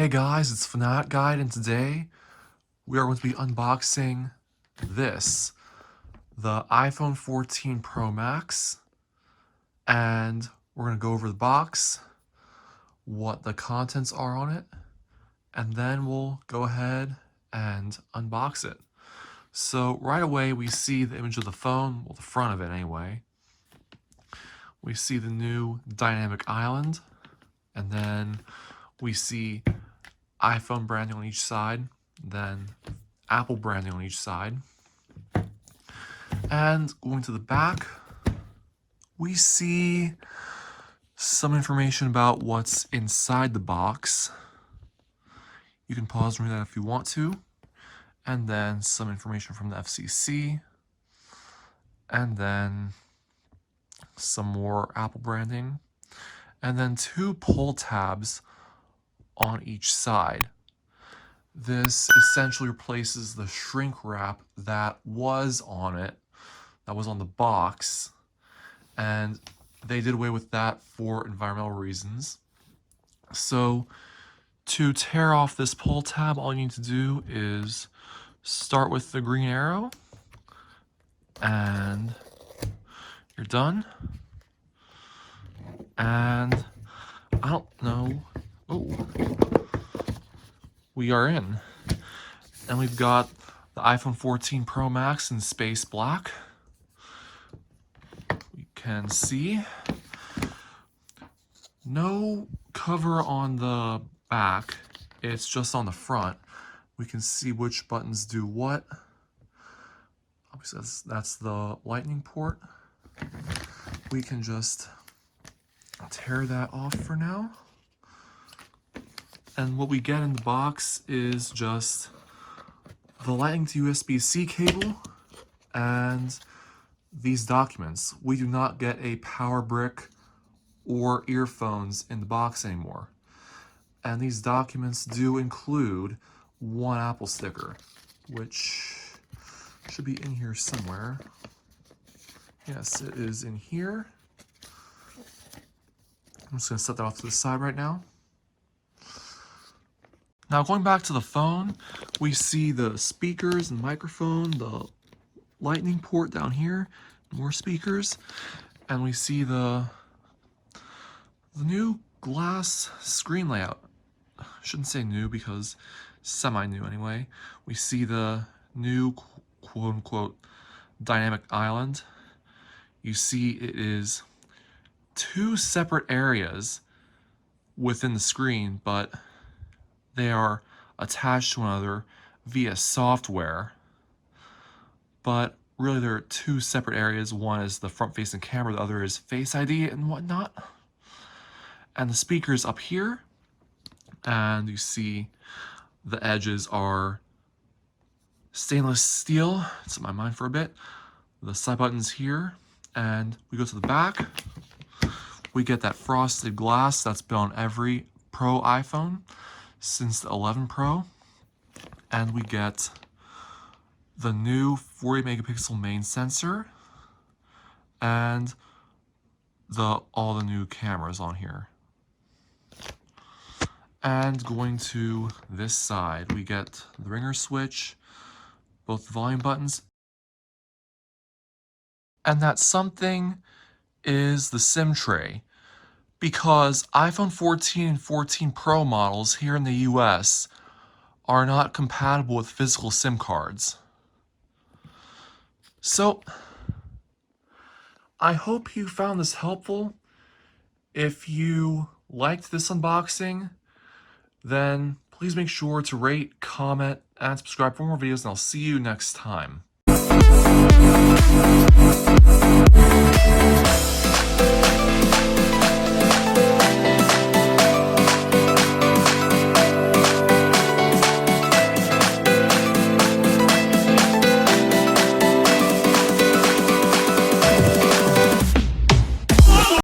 Hey guys, it's Fanatic Guide, and today we are going to be unboxing this, the iPhone 14 Pro Max, and we're going to go over the box, what the contents are on it, and then we'll go ahead and unbox it. So right away we see the image of the phone, well the front of it anyway. We see the new dynamic island, and then we see iPhone branding on each side, then Apple branding on each side. And going to the back, we see some information about what's inside the box. You can pause and read that if you want to. And then some information from the FCC. And then some more Apple branding. And then 2 pull tabs on each side. This essentially replaces the shrink wrap that was on it, that was on the box, and they did away with that for environmental reasons. So to tear off this pull tab, all you need to do is start with the green arrow, and you're done. And I don't know. Oh, we are in. And we've got the iPhone 14 Pro Max in space black. We can see no cover on the back, it's just on the front. We can see which buttons do what. Obviously that's the lightning port. We can just tear that off for now. And what we get in the box is just the Lightning to USB-C cable and these documents. We do not get a power brick or earphones in the box anymore. And these documents do include 1 Apple sticker, which should be in here somewhere. Yes, it is in here. I'm just going to set that off to the side right now. Now going back to the phone, we see the speakers and microphone, the lightning port down here, more speakers, and we see the new glass screen layout. I shouldn't say new because semi-new anyway. We see the new quote-unquote dynamic island. You see it is 2 separate areas within the screen, but they are attached to one another via software. But really there are 2 separate areas. One is the front-facing camera, the other is Face ID and whatnot. And the speakers up here, and you see the edges are stainless steel. It's in my mind for a bit. The side buttons here, and we go to the back. We get that frosted glass that's been on every Pro iPhone since the 11 Pro, and we get the new 40 megapixel main sensor and all the new cameras on here. And going to this side, we get the ringer switch, both the volume buttons, and that something is the SIM tray, because iPhone 14 and 14 Pro models here in the US are not compatible with physical SIM cards. So, I hope you found this helpful. If you liked this unboxing, then please make sure to rate, comment, and subscribe for more videos, and I'll see you next time.